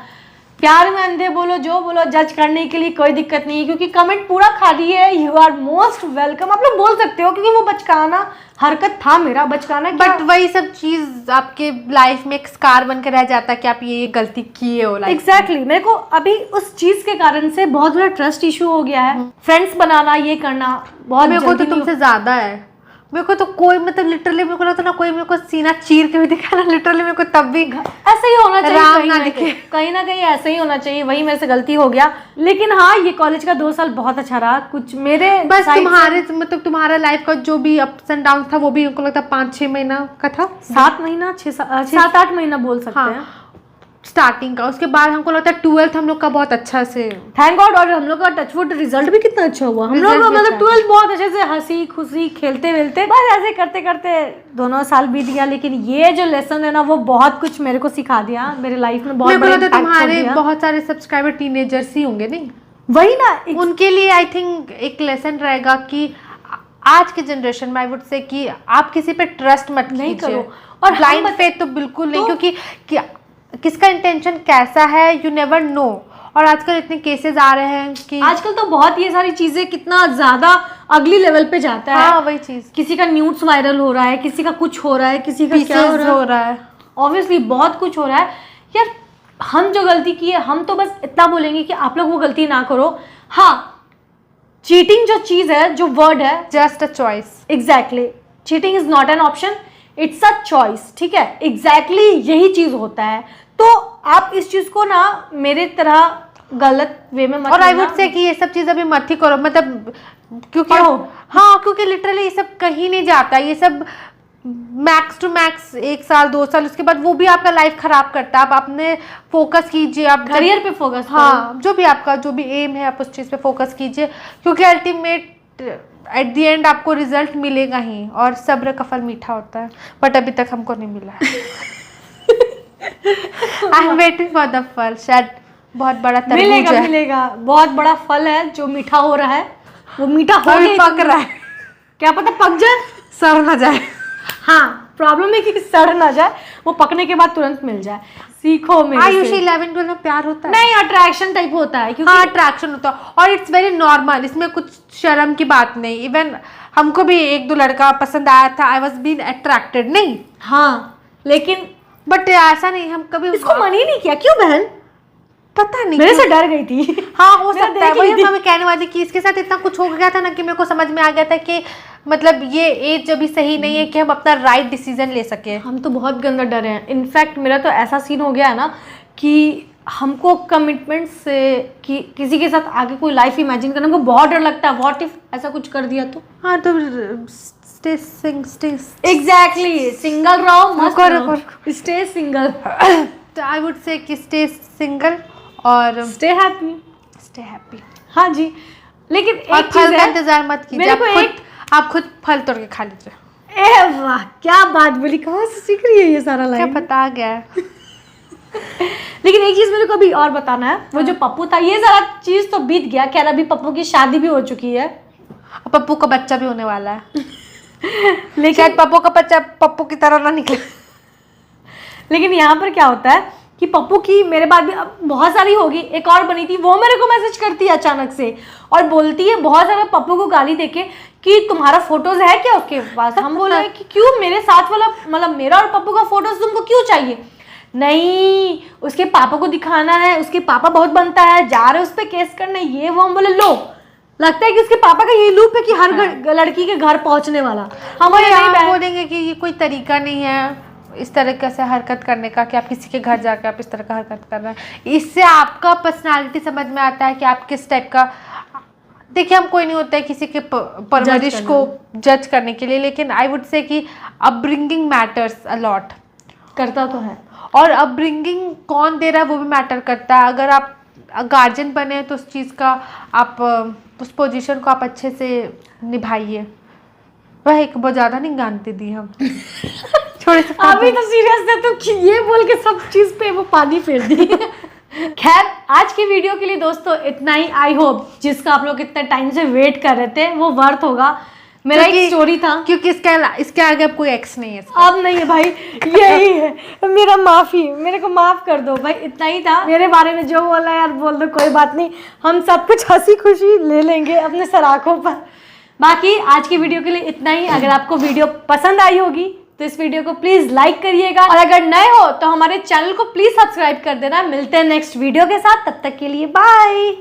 A: प्यार में अंधे बोलो, जो बोलो, जज करने के लिए कोई दिक्कत नहीं है, क्योंकि कमेंट पूरा खाली है। यू आर मोस्ट वेलकम, आप लोग बोल सकते हो, क्योंकि वो बचकाना हरकत था मेरा, बचकाना।
B: बट वही सब चीज आपके लाइफ में एक स्कार बन के रह जाता है कि आप ये गलती किए हो।
A: एग्जैक्टली, मेरे को अभी उस चीज के कारण से बहुत बड़ा ट्रस्ट इशू हो गया है। फ्रेंड्स बनाना, ये करना बहुत,
B: मेरे को तो तुमसे ज्यादा है। मेरे को तो कोई, मतलब लिटरली मेरे को लगता ना, कोई मेरे को सीना चीर के भी दिखा ना, लिटरली मेरे को तब भी
A: ऐसा ही होना चाहिए,
B: राम ना दिखे,
A: कहीं ना कहीं ऐसा ही होना चाहिए। वही मेरे से गलती हो गया। लेकिन हाँ, ये कॉलेज का 2 साल बहुत अच्छा रहा। कुछ मेरे
B: बस तुम्हारा लाइफ का जो भी अप्स एंड डाउन था, वो भी हमको लगता है 5-6 महीना का था।
A: 7 महीना, 7-8 महीना बोल सकते हैं
B: स्टार्टिंग का। उसके बाद हमको लगता है 12th हम लोग का बहुत अच्छा से,
A: थैंक गॉड। और हम लोग का टचवुड रिजल्ट भी कितना अच्छा हुआ। हम लोग मतलब 12th बहुत अच्छे से हंसी खुशी खेलते वेलते, बस ऐसे करते करते दोनों साल बीत गया। लेकिन ये जो लेसन है ना, वो बहुत कुछ मेरे को सिखा दिया, मेरे लाइफ में बहुत बड़ा इम्पैक्ट।
B: तुम्हारे बहुत सारे सब्सक्राइबर टीनेजर्स ही होंगे, नहीं?
A: वही ना,
B: उनके लिए आई थिंक एक लेसन रहेगा कि आज के जनरेशन में आई वुड से कि आप किसी पे ट्रस्ट मत नहीं करो, और ब्लाइंड फेथ तो बिल्कुल नहीं, क्योंकि किसका इंटेंशन कैसा है, यू नेवर नो। और आजकल इतने केसेस आ रहे हैं कि
A: आजकल तो बहुत ये सारी चीजें कितना ज्यादा अगली लेवल पे जाता है।
B: हाँ, वही चीज,
A: किसी का न्यूज़ वायरल हो रहा है, किसी का कुछ हो रहा है, किसी का क्या हो रहा है, ऑब्वियसली बहुत कुछ हो रहा है। यार, हम जो गलती की है, हम तो बस इतना बोलेंगे कि आप लोग वो गलती ना करो। हाँ, चीटिंग जो चीज है, जो वर्ड है,
B: just a choice.
A: Exactly, cheating is not an option. It's a choice, ठीक है, एग्जैक्टली यही चीज होता है। तो आप इस चीज को ना मेरे तरह गलत वे में मत
B: और आई
A: लेना।
B: वुड से कि ये सब चीज अभी मत ही करो, मतलब क्योंकि
A: पढ़ो।
B: हाँ, क्योंकि लिटरली ये सब कहीं नहीं जाता, ये सब मैक्स टू मैक्स 1 साल 2 साल, उसके बाद वो भी आपका लाइफ खराब करता है। आप अपने फोकस कीजिए, आप
A: करियर पे फोकस करो।
B: हाँ, जो भी आपका जो भी एम है आप उस चीज पे फोकस कीजिए, क्योंकि अल्टीमेट एट द एंड आपको रिजल्ट मिलेगा ही, और सब्र का फल मीठा होता है, बट अभी तक हमको नहीं मिला है। I am waiting for the फल, शायद बहुत बड़ा तरबूज
A: मिलेगा
B: है।
A: मिलेगा, बहुत बड़ा फल है जो मीठा हो रहा है, वो मीठा हो
B: अभी
A: गया
B: पक रहा है,
A: क्या पता पक जाए,
B: सड़ ना जाए।
A: हाँ प्रॉब्लम है कि सड़ ना जाए, वो पकने के बाद तुरंत मिल जाए। सीखो मेरे
B: आयुषी
A: से।
B: 11-12 में प्यार होता है?
A: नहीं, अट्रैक्शन टाइप होता है, क्योंकि
B: हाँ, अट्रैक्शन होता है, और इट्स वेरी नॉर्मल, इसमें कुछ शर्म की बात नहीं। इवन हमको भी 1-2 लड़का पसंद आया था, आई वॉज बीन अट्रैक्टेड, नहीं
A: हाँ, लेकिन
B: बट ऐसा नहीं, हम कभी
A: इसको मन ही नहीं किया। क्यों बहन?
B: पता नहीं
A: मेरे
B: क्यों।
A: से डर गई थी।
B: हाँ, हो
A: मेरा
B: सकता है,
A: देख
B: वही
A: ली थी।
B: हमें कहने वाली कि इसके साथ इतना कुछ हो गया था ना कि मेरे को समझ में आ गया था कि मतलब ये एज अभी सही नहीं है कि हम अपना राइट डिसीजन ले सके।
A: हम तो बहुत गंदा डरे हैं। इनफैक्ट मेरा तो ऐसा सीन हो गया है ना कि हमको कमिटमेंट से कि किसी के साथ आगे कोई लाइफ इमेजिन करने को बहुत डर लगता है। व्हाट इफ ऐसा कुछ कर दिया तो?
B: हाँ, तो स्टे
A: एग्जैक्टली, सिंगल रहो, मस्त
B: रुको,
A: रहो, stay single,
B: I would say कि स्टे सिंगल और
A: स्टे हैप्पी।
B: Stay happy.
A: हाँ जी, लेकिन
B: और
A: एक
B: फल
A: चीज
B: का
A: है,
B: इंतजार मत कीजिए,
A: मेरे को
B: आप खुद फल तोड़ के खा लीजिए।
A: ए वाह, क्या बात बोली, कहाँ से सीख रही है ये सारा
B: क्या
A: लाइन?
B: पता आ गया है।
A: लेकिन एक चीज मेरे को अभी और बताना है, वो जो पप्पू था, ये सारा चीज तो बीत गया, खैर अभी पप्पू की शादी भी हो चुकी है,
B: और पप्पू का बच्चा भी होने वाला है।
A: लेकिन
B: शायद पप्पू का बच्चा पप्पू की तरह ना निकले।
A: लेकिन यहाँ पर क्या होता है कि पप्पू की मेरे बाद भी अब बहुत सारी होगी, एक और बनी थी, वो मेरे को मैसेज करती है अचानक से और बोलती है बहुत सारा पप्पू को गाली देके कि तुम्हारा फोटोज है क्या उसके पास? हम बोले कि क्यों, मेरे साथ वाला मतलब मेरा और पप्पू का फोटोज तुमको क्यों चाहिए? नहीं, उसके पापा को दिखाना है, उसके पापा बहुत बनता है, जा रहे उस पर केस करने, ये वो। हम बोले लो, लगता है कि उसके पापा का ये लूप है कि हर लड़की के घर पहुंचने वाला। हम बोले नहीं बहन,
B: बोलेंगे कि ये कोई तरीका नहीं है इस तरह से हरकत करने का, कि आप किसी के घर जाकर आप इस तरह का हरकत कर रहे हैं। इससे आपका पर्सनालिटी समझ में आता है कि आप किस टाइप का। देखिए, हम कोई नहीं होता है किसी के परवरिश को जज करने के लिए, लेकिन आई वुड से कि अपब्रिंगिंग मैटर्स अ लॉट।
A: करता तो है,
B: और अपब्रिंगिंग कौन दे रहा है वो भी मैटर करता है। अगर आप गार्जियन बने हैं तो उस चीज़ का आप उस पोजीशन को आप अच्छे से निभाइए। वह एक बहुत ज़्यादा नहीं गानते दी हम। छोड़े से
A: अभी तो सीरियस थे तो ये बोल के सब चीज पे वो पानी फेर दी। खैर, आज की वीडियो के लिए दोस्तों इतना ही। आई होप जिसका आप लोग इतने टाइम से वेट कर रहे थे वो वर्थ होगा। मेरा एक स्टोरी था,
B: क्योंकि इसके आगे अब कोई एक्स नहीं है।
A: अब नहीं है भाई, यही है मेरा माफी, मेरे को माफ कर दो भाई। इतना ही था, मेरे बारे में जो बोला यार बोल दो, कोई बात नहीं, हम सब कुछ हंसी खुशी ले लेंगे अपने सराखों पर। बाकी आज की वीडियो के लिए इतना ही। अगर आपको वीडियो पसंद आई होगी तो इस वीडियो को प्लीज लाइक करिएगा, और अगर नए हो तो हमारे चैनल को प्लीज सब्सक्राइब कर देना। मिलते हैं नेक्स्ट वीडियो के साथ, तब तक के लिए बाय।